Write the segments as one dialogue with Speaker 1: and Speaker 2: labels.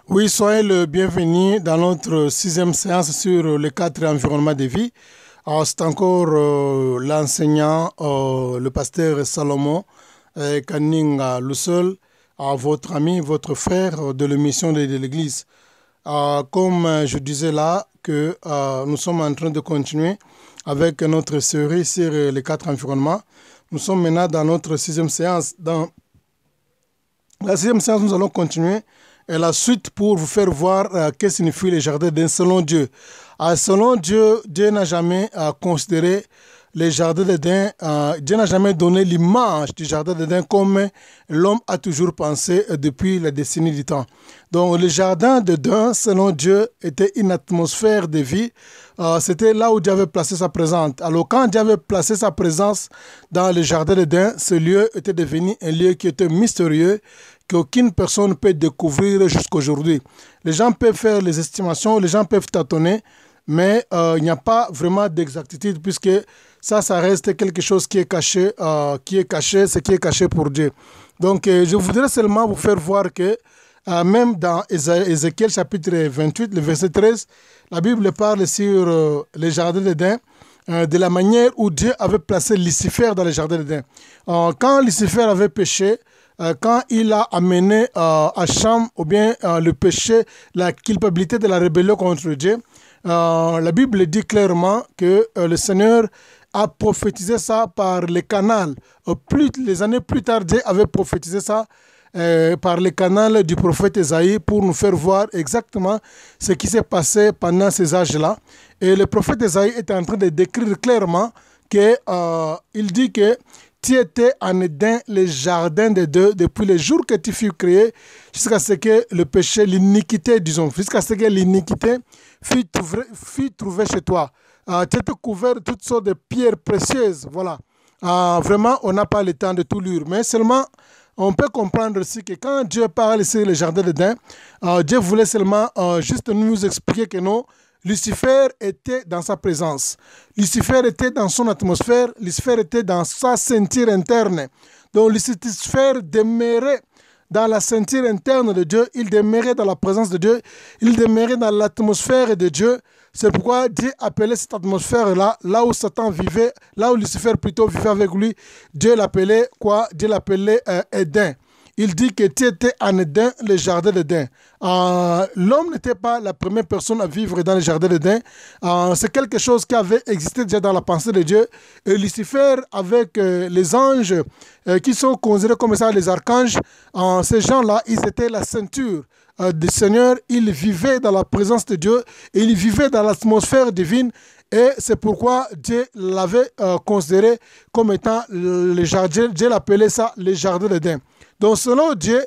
Speaker 1: Oui, soyez le bienvenu dans notre sixième séance sur les quatre environnements de vie. C'est encore l'enseignant, le pasteur Salomon Kaninga Lusol, votre ami, votre frère de l'émission de l'Église. Comme je disais là, que nous sommes en train de continuer avec notre série sur les quatre environnements. Nous sommes maintenant dans notre sixième séance. Dans la sixième séance, nous allons continuer. Et la suite pour vous faire voir que signifie le jardin d'Éden selon Dieu. Selon Dieu, Dieu n'a jamais considéré les jardins d'Éden, Dieu n'a jamais donné l'image du jardin d'Éden comme l'homme a toujours pensé depuis la décennie du temps. Donc le jardin d'Éden, selon Dieu, était une atmosphère de vie. C'était là où Dieu avait placé sa présence. Alors quand Dieu avait placé sa présence dans le jardin d'Éden, ce lieu était devenu un lieu qui était mystérieux, qu'aucune personne ne peut découvrir jusqu'aujourd'hui. Les gens peuvent faire les estimations, les gens peuvent tâtonner, mais il n'y a pas vraiment d'exactitude puisque ça reste quelque chose qui est caché, ce qui est caché pour Dieu. Donc, je voudrais seulement vous faire voir que même dans Ézéchiel chapitre 28, le verset 13, la Bible parle sur les jardins d'Éden, de la manière où Dieu avait placé Lucifer dans les jardins d'Éden. Quand Lucifer avait péché, quand il a amené à Cham, ou bien le péché, la culpabilité de la rébellion contre Dieu, la Bible dit clairement que le Seigneur a prophétisé ça par les canaux. Les années plus tard, Dieu avait prophétisé ça par les canaux du prophète Ésaïe pour nous faire voir exactement ce qui s'est passé pendant ces âges-là. Et le prophète Ésaïe est en train de décrire clairement qu'il dit que tu étais en Éden, le jardin de Dieu, depuis le jour que tu fus créé, jusqu'à ce que le péché, l'iniquité, disons, jusqu'à ce que l'iniquité fut trouvée chez toi. Tu étais couvert de toutes sortes de pierres précieuses. Voilà. Vraiment, on n'a pas le temps de tout lire. Mais seulement, on peut comprendre aussi que quand Dieu parle sur le jardin d'Éden, Dieu voulait seulement juste nous expliquer que non, Lucifer était dans sa présence. Lucifer était dans son atmosphère. Lucifer était dans sa ceinture interne. Donc Lucifer demeurait dans la ceinture interne de Dieu. Il demeurait dans la présence de Dieu. Il demeurait dans l'atmosphère de Dieu. C'est pourquoi Dieu appelait cette atmosphère-là, là où Satan vivait, là où Lucifer plutôt vivait avec lui, Dieu l'appelait quoi? Dieu l'appelait Éden. Il dit que tu étais en Éden, le jardin d'Éden. L'homme n'était pas la première personne à vivre dans le jardin d'Éden. C'est quelque chose qui avait existé déjà dans la pensée de Dieu. Et Lucifer, avec les anges qui sont considérés comme ça, les archanges, ces gens-là, ils étaient la ceinture du Seigneur. Ils vivaient dans la présence de Dieu et ils vivaient dans l'atmosphère divine. Et c'est pourquoi Dieu l'avait considéré comme étant le jardin. Dieu l'appelait ça le jardin d'Éden. Donc selon Dieu,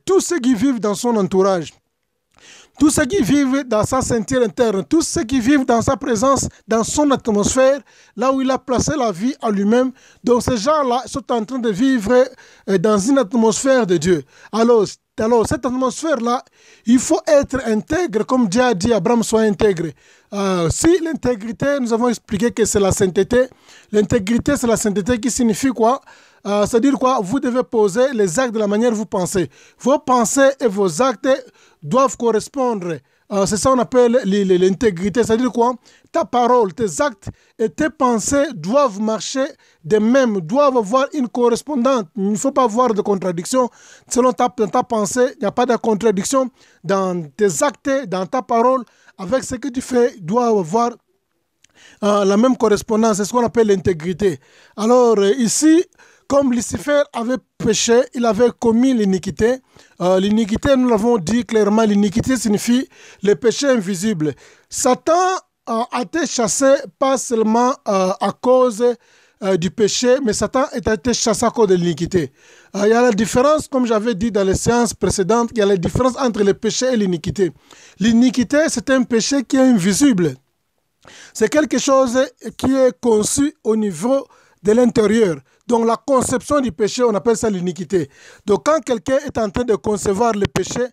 Speaker 1: tous ceux qui vivent dans son entourage, tous ceux qui vivent dans sa ceinture interne, tous ceux qui vivent dans sa présence, dans son atmosphère, là où il a placé la vie en lui-même, donc ces gens-là sont en train de vivre dans une atmosphère de Dieu. Alors cette atmosphère-là, il faut être intègre, comme Dieu a dit à Abraham, sois intègre. Si l'intégrité, nous avons expliqué que c'est la sainteté. L'intégrité, c'est la sainteté qui signifie quoi? C'est-à-dire quoi? Vous devez poser les actes de la manière dont vous pensez. Vos pensées et vos actes doivent correspondre. C'est ça qu'on appelle l'intégrité. C'est-à-dire quoi? Ta parole, tes actes et tes pensées doivent marcher de même, doivent avoir une correspondance. Il ne faut pas avoir de contradiction. Selon ta pensée, il n'y a pas de contradiction dans tes actes, dans ta parole. Avec ce que tu fais, doit avoir la même correspondance. C'est ce qu'on appelle l'intégrité. Alors ici, comme Lucifer avait péché, il avait commis l'iniquité. L'iniquité, nous l'avons dit clairement, l'iniquité signifie le péché invisible. Satan a été chassé pas seulement à cause du péché, mais Satan a été chassé à cause de l'iniquité. Il y a la différence, comme j'avais dit dans les séances précédentes, il y a la différence entre le péché et l'iniquité. L'iniquité, c'est un péché qui est invisible. C'est quelque chose qui est conçu au niveau de l'intérieur. Donc la conception du péché, on appelle ça l'iniquité. Donc quand quelqu'un est en train de concevoir le péché,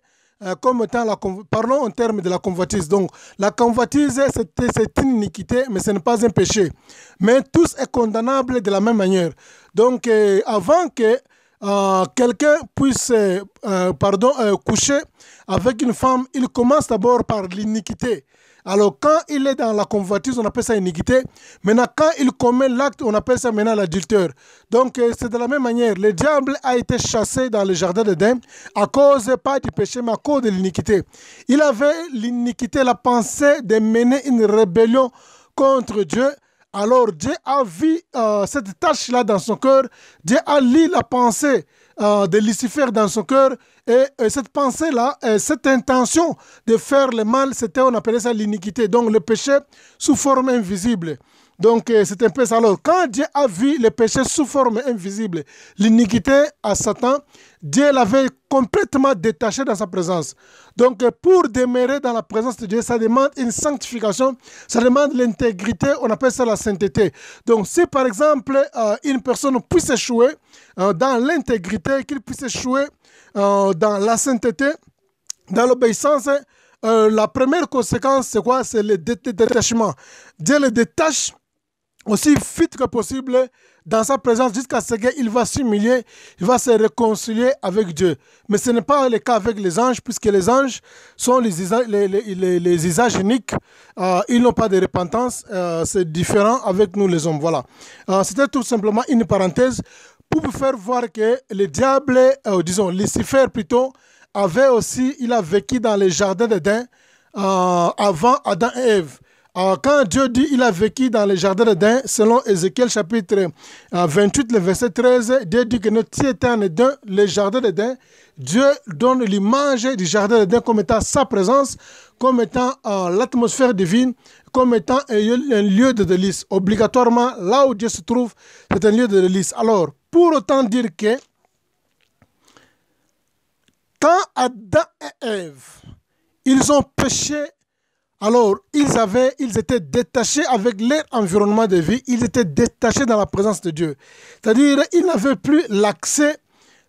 Speaker 1: comme étant parlons en termes de la convoitise. Donc la convoitise, c'est une iniquité, mais ce n'est pas un péché. Mais tous est condamnable de la même manière. Donc avant que quelqu'un puisse coucher avec une femme, il commence d'abord par l'iniquité. Alors, quand il est dans la convoitise, on appelle ça iniquité. Maintenant, quand il commet l'acte, on appelle ça maintenant l'adultère. Donc, c'est de la même manière. Le diable a été chassé dans le jardin d'Éden à cause, pas du péché, mais à cause de l'iniquité. Il avait l'iniquité, la pensée de mener une rébellion contre Dieu. Alors, Dieu a vu cette tâche-là dans son cœur. Dieu a lu la pensée de Lucifer dans son cœur. Et cette pensée-là, cette intention de faire le mal, c'était, on appelait ça l'iniquité. Donc, le péché sous forme invisible. Donc, c'est un peu ça. Alors, quand Dieu a vu le péché sous forme invisible, l'iniquité à Satan, Dieu l'avait complètement détaché dans sa présence. Donc, pour demeurer dans la présence de Dieu, ça demande une sanctification, ça demande l'intégrité, on appelle ça la sainteté. Donc, si par exemple, une personne puisse échouer dans l'intégrité, qu'il puisse échouer dans la sainteté, dans l'obéissance, la première conséquence, c'est quoi? C'est le détachement. Dieu le détache aussi vite que possible dans sa présence jusqu'à ce qu'il va s'humilier, il va se réconcilier avec Dieu. Mais ce n'est pas le cas avec les anges, puisque les anges sont les usages uniques. Ils n'ont pas de repentance. C'est différent avec nous les hommes. Voilà. C'était tout simplement une parenthèse pour vous faire voir que le diable, disons Lucifer plutôt, il a vécu dans les jardins d'Éden avant Adam et Ève. Quand Dieu dit il a vécu dans les jardins d'Éden, selon Ézéchiel chapitre 28, le verset 13, Dieu dit que notre était en Éden, les jardins d'Éden. Dieu donne l'image du jardin d'Éden comme étant sa présence, comme étant l'atmosphère divine, comme étant un lieu de délice. Obligatoirement, là où Dieu se trouve, c'est un lieu de délice. Alors, pour autant dire que quand Adam et Ève, ils ont péché, alors ils étaient détachés avec leur environnement de vie, ils étaient détachés dans la présence de Dieu. C'est-à-dire, ils n'avaient plus l'accès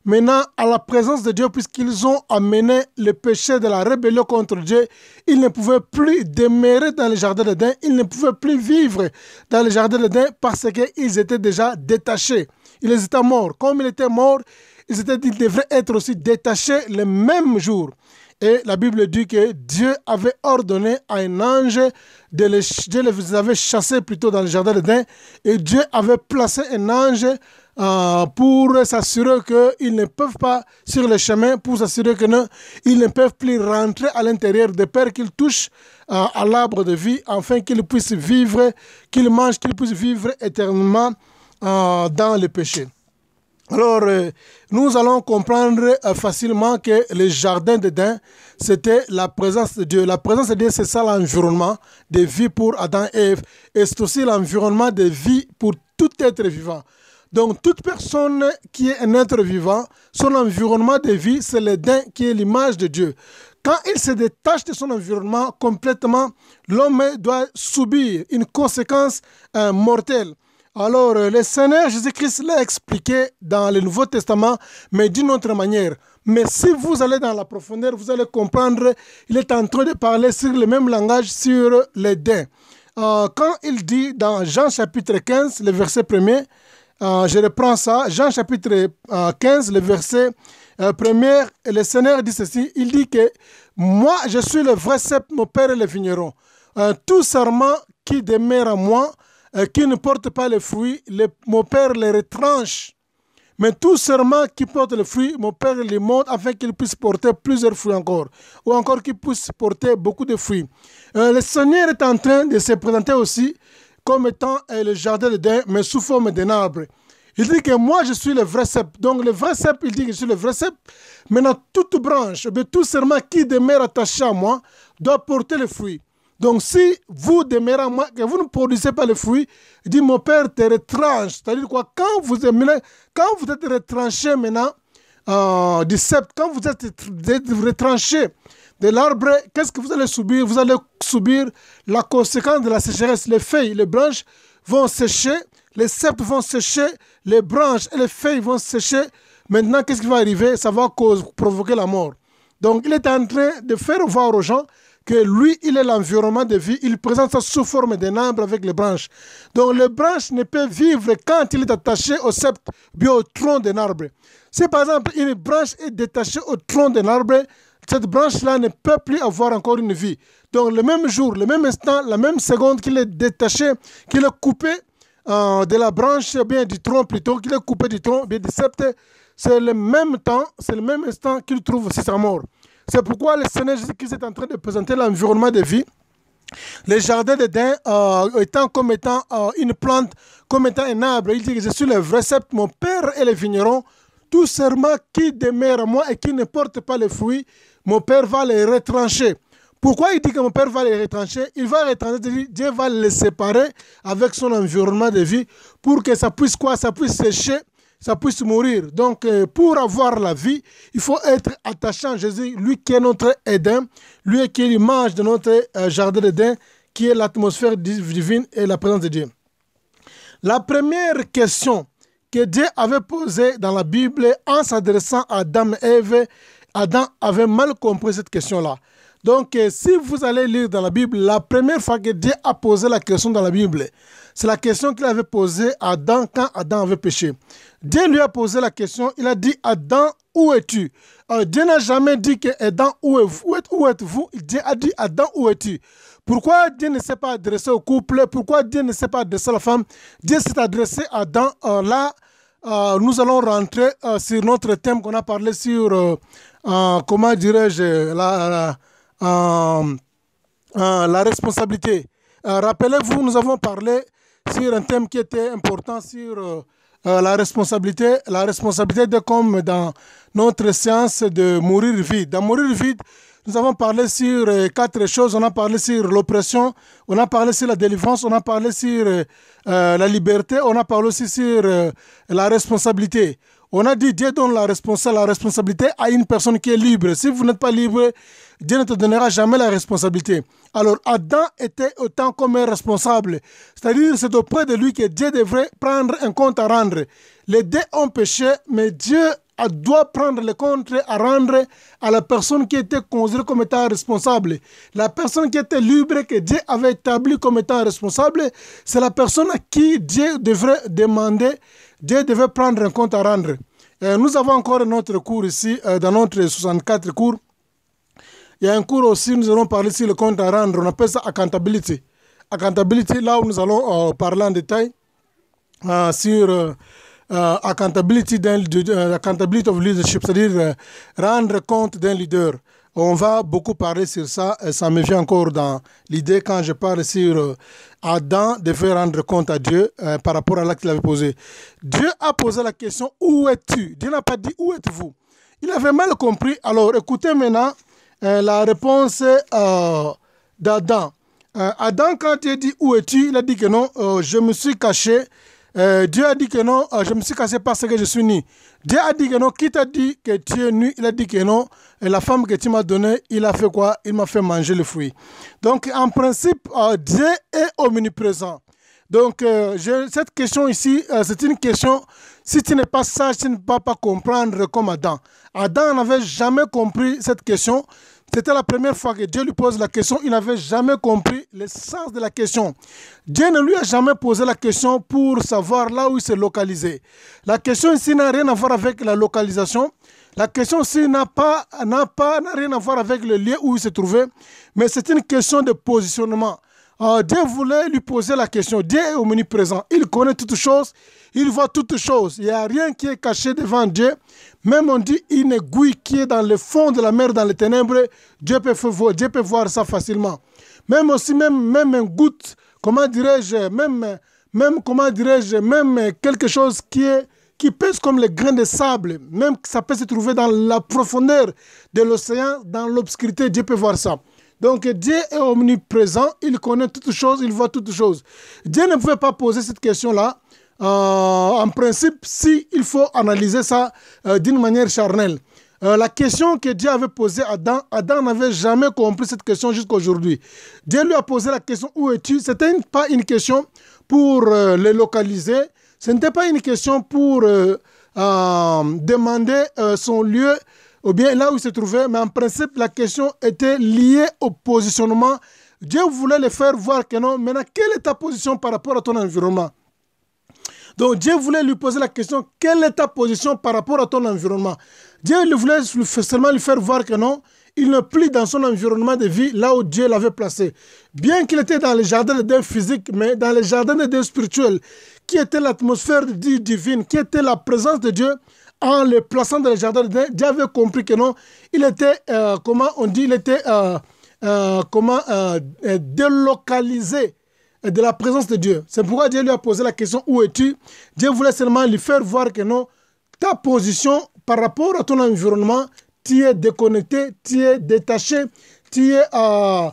Speaker 1: maintenant à la présence de Dieu puisqu'ils ont amené le péché de la rébellion contre Dieu. Ils ne pouvaient plus demeurer dans le jardin d'Éden, ils ne pouvaient plus vivre dans le jardin d'Éden parce qu'ils étaient déjà détachés. Ils étaient morts. Comme ils étaient morts, ils devraient être aussi détachés le même jour. Et la Bible dit que Dieu avait ordonné à un ange, Dieu les avait chassés plutôt dans le jardin d'Éden, et Dieu avait placé un ange pour s'assurer qu'ils ne peuvent pas sur le chemin, pour s'assurer qu'ils ne peuvent plus rentrer à l'intérieur de peur qu'ils touchent à l'arbre de vie, afin qu'ils puissent vivre, qu'ils mangent, qu'ils puissent vivre éternellement dans le péché. Alors, nous allons comprendre facilement que le jardin d'Éden, c'était la présence de Dieu. La présence de Dieu, c'est ça l'environnement de vie pour Adam et Ève. Et c'est aussi l'environnement de vie pour tout être vivant. Donc, toute personne qui est un être vivant, son environnement de vie, c'est l'Éden qui est l'image de Dieu. Quand il se détache de son environnement complètement, l'homme doit subir une conséquence mortelle. Alors, le Seigneur Jésus-Christ l'a expliqué dans le Nouveau Testament, mais d'une autre manière. Mais si vous allez dans la profondeur, vous allez comprendre, il est en train de parler sur le même langage sur l'Éden. Quand il dit dans Jean chapitre 15, le verset 1er, je reprends ça, Jean chapitre 15, le verset 1er, le Seigneur dit ceci, il dit que moi, je suis le vrai cep, mon Père est le vigneron. Tout serment qui demeure en moi, qui ne porte pas le fruit, mon Père les retranche. Mais tout serment qui porte le fruit, mon Père les monte afin qu'il puisse porter plusieurs fruits encore, ou encore qu'il puisse porter beaucoup de fruits. Le Seigneur est en train de se présenter aussi comme étant le jardin d'Éden, mais sous forme d'un arbre. Il dit que moi, je suis le vrai cep. Donc, le vrai cep, il dit que je suis le vrai cep. Maintenant, toute branche, tout serment qui demeure attaché à moi, doit porter le fruit. Donc, si vous demeurez en moi, que vous ne produisez pas le fruit, il dit, mon Père te retranche. C'est-à-dire quoi? Quand vous êtes retranché maintenant du cep, quand vous êtes retranché de l'arbre, qu'est-ce que vous allez subir? Vous allez subir la conséquence de la sécheresse. Les feuilles, les branches vont sécher, les ceps vont sécher, les branches et les feuilles vont sécher. Maintenant, qu'est-ce qui va arriver? Ça va provoquer la mort. Donc, il est en train de faire voir aux gens que lui, il est l'environnement de vie. Il présente ça sous forme d'un arbre avec les branches. Donc, les branches ne peuvent vivre quand il est attaché au septe, bien au tronc d'un arbre. Si par exemple, une branche est détachée au tronc d'un arbre, cette branche-là ne peut plus avoir encore une vie. Donc, le même jour, le même instant, la même seconde qu'il est détaché, qu'il est coupé de la branche, bien du tronc plutôt, qu'il est coupé du tronc, bien du septe, c'est le même temps, c'est le même instant qu'il trouve aussi sa mort. C'est pourquoi le Seigneur Jésus-Christ est en train de présenter l'environnement de vie. Le jardin d'Éden étant comme étant une plante, comme étant un arbre. Il dit que je suis le vrai septe, mon Père est le vigneron. Tout serment qui demeure à moi et qui ne porte pas les fruits, mon Père va les retrancher. Pourquoi il dit que mon Père va les retrancher? Il va retrancher, Dieu va les séparer avec son environnement de vie pour que ça puisse quoi? Ça puisse sécher, ça puisse mourir. Donc, pour avoir la vie, il faut être attaché à Jésus, lui qui est notre Éden, lui qui est l'image de notre jardin d'Éden, qui est l'atmosphère divine et la présence de Dieu. La première question que Dieu avait posée dans la Bible en s'adressant à Adam et Ève, Adam avait mal compris cette question-là. Donc, si vous allez lire dans la Bible, la première fois que Dieu a posé la question dans la Bible, c'est la question qu'il avait posée à Adam quand Adam avait péché. Dieu lui a posé la question, il a dit, Adam, où es-tu? Dieu n'a jamais dit que Adam, où êtes-vous? Dieu a dit, Adam, où es-tu? Pourquoi Dieu ne s'est pas adressé au couple? Pourquoi Dieu ne s'est pas adressé à la femme? Dieu s'est adressé à Adam. Là, nous allons rentrer sur notre thème qu'on a parlé sur, comment dirais-je, la responsabilité. Rappelez-vous, nous avons parlé sur un thème qui était important sur la responsabilité de comme dans notre séance de mourir vite. Dans mourir vite, nous avons parlé sur 4 choses. On a parlé sur l'oppression, on a parlé sur la délivrance, on a parlé sur la liberté, on a parlé aussi sur la responsabilité. On a dit Dieu donne la responsabilité à une personne qui est libre. Si vous n'êtes pas libre, Dieu ne te donnera jamais la responsabilité. Alors Adam était autant comme un responsable. C'est-à-dire c'est auprès de lui que Dieu devrait prendre un compte à rendre. Les deux ont péché, mais Dieu doit prendre le compte à rendre à la personne qui était considérée comme étant responsable. La personne qui était libre, que Dieu avait établie comme étant responsable, c'est la personne à qui Dieu devrait demander, Dieu devait prendre un compte à rendre. Nous avons encore un autre cours ici, dans notre 64 cours. Il y a un cours aussi, nous allons parler sur le compte à rendre, on appelle ça accountability. Accountability, là où nous allons parler en détail sur accountability of leadership, c'est-à-dire rendre compte d'un leader. On va beaucoup parler sur ça, et ça me vient encore dans l'idée quand je parle sur Adam devait rendre compte à Dieu par rapport à l'acte qu'il avait posé. Dieu a posé la question, où es-tu? Dieu n'a pas dit, où êtes-vous? Il avait mal compris. Alors écoutez maintenant la réponse d'Adam. Adam, quand Dieu dit, où es-tu? Il a dit que non, je me suis caché. Dieu a dit que non, je me suis caché parce que je suis nu. Dieu a dit que non, qui t'a dit que tu es nu? Il a dit que non, et la femme que tu m'as donnée, il a fait quoi? Il m'a fait manger le fruit. Donc en principe, Dieu est omniprésent. Donc cette question ici, c'est une question, si tu n'es pas sage, tu ne peux pas comprendre comme Adam. Adam n'avait jamais compris cette question. C'était la première fois que Dieu lui pose la question. Il n'avait jamais compris le sens de la question. Dieu ne lui a jamais posé la question pour savoir là où il s'est localisé. La question ici n'a rien à voir avec la localisation. La question ici n'a rien à voir avec le lieu où il se trouvait. Mais c'est une question de positionnement. Dieu voulait lui poser la question. Dieu est omniprésent. Il connaît toutes choses. Il voit toutes choses. Il n'y a rien qui est caché devant Dieu. Même on dit une aiguille qui est dans le fond de la mer, dans les ténèbres, Dieu peut voir ça facilement. Même aussi, même une goutte, comment dirais-je, même quelque chose qui pèse comme le grain de sable, même ça peut se trouver dans la profondeur de l'océan, dans l'obscurité, Dieu peut voir ça. Donc Dieu est omniprésent, il connaît toutes choses, il voit toutes choses. Dieu ne pouvait pas poser cette question-là. En principe, il faut analyser ça d'une manière charnelle. La question que Dieu avait posée à Adam, Adam n'avait jamais compris cette question jusqu'à aujourd'hui. Dieu lui a posé la question, où es-tu? Ce n'était pas une question pour le localiser, ce n'était pas une question pour demander son lieu ou bien là où il se trouvait, mais en principe, la question était liée au positionnement. Dieu voulait les faire voir que non, maintenant, quelle est ta position par rapport à ton environnement? Donc Dieu voulait lui poser la question, quelle est ta position par rapport à ton environnement? Dieu voulait seulement lui faire voir que non, il n'est plus dans son environnement de vie, là où Dieu l'avait placé. Bien qu'il était dans le jardin d'Éden physique, mais dans le jardin d'Éden spirituel, qui était l'atmosphère divine, qui était la présence de Dieu, en le plaçant dans le jardin d'Éden, Dieu avait compris que non, il était, délocalisé de la présence de Dieu. C'est pourquoi Dieu lui a posé la question, où es-tu? Dieu voulait seulement lui faire voir que non, ta position par rapport à ton environnement, tu es déconnecté, tu es détaché, tu es en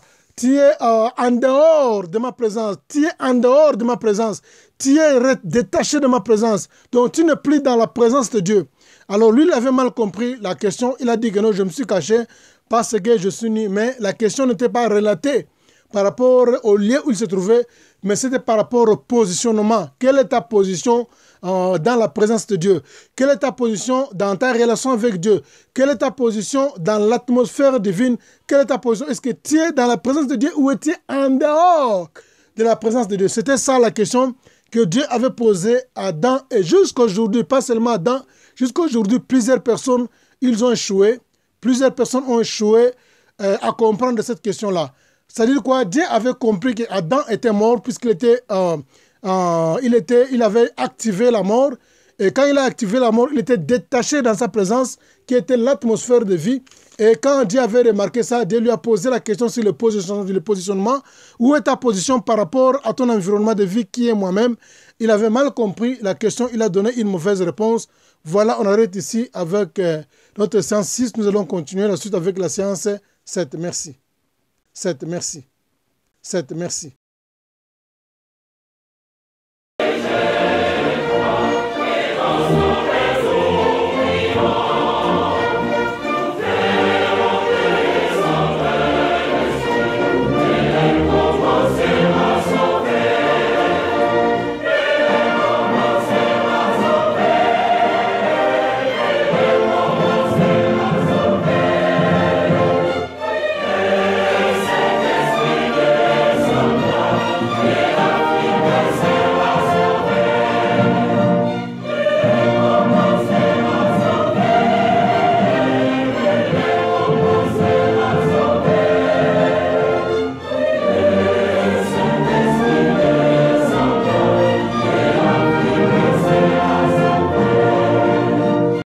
Speaker 1: dehors de ma présence, tu es en dehors de ma présence, tu es détaché de ma présence. Donc tu n'es plus dans la présence de Dieu. Alors lui, il avait mal compris la question, il a dit que non, je me suis caché parce que je suis nu. Mais la question n'était pas relatée par rapport au lieu où il se trouvait, mais c'était par rapport au positionnement. Quelle est ta position dans la présence de Dieu? Quelle est ta position dans ta relation avec Dieu? Quelle est ta position dans l'atmosphère divine? Quelle est ta position? Est-ce que tu es dans la présence de Dieu ou es-tu en dehors de la présence de Dieu? C'était ça la question que Dieu avait posée à Adam. Et jusqu'à aujourd'hui, pas seulement Adam, jusqu'à aujourd'hui, plusieurs personnes, ils ont échoué. Plusieurs personnes ont échoué à comprendre cette question-là. C'est-à-dire quoi? Dieu avait compris qu'Adam était mort puisqu'il il avait activé la mort. Et quand il a activé la mort, il était détaché dans sa présence qui était l'atmosphère de vie. Et quand Dieu avait remarqué ça, Dieu lui a posé la question sur le positionnement. Où est ta position par rapport à ton environnement de vie qui est moi-même? Il avait mal compris la question, il a donné une mauvaise réponse. Voilà, on arrête ici avec notre séance 6. Nous allons continuer la suite avec la séance 7. Merci. 7. Merci. 7. Merci.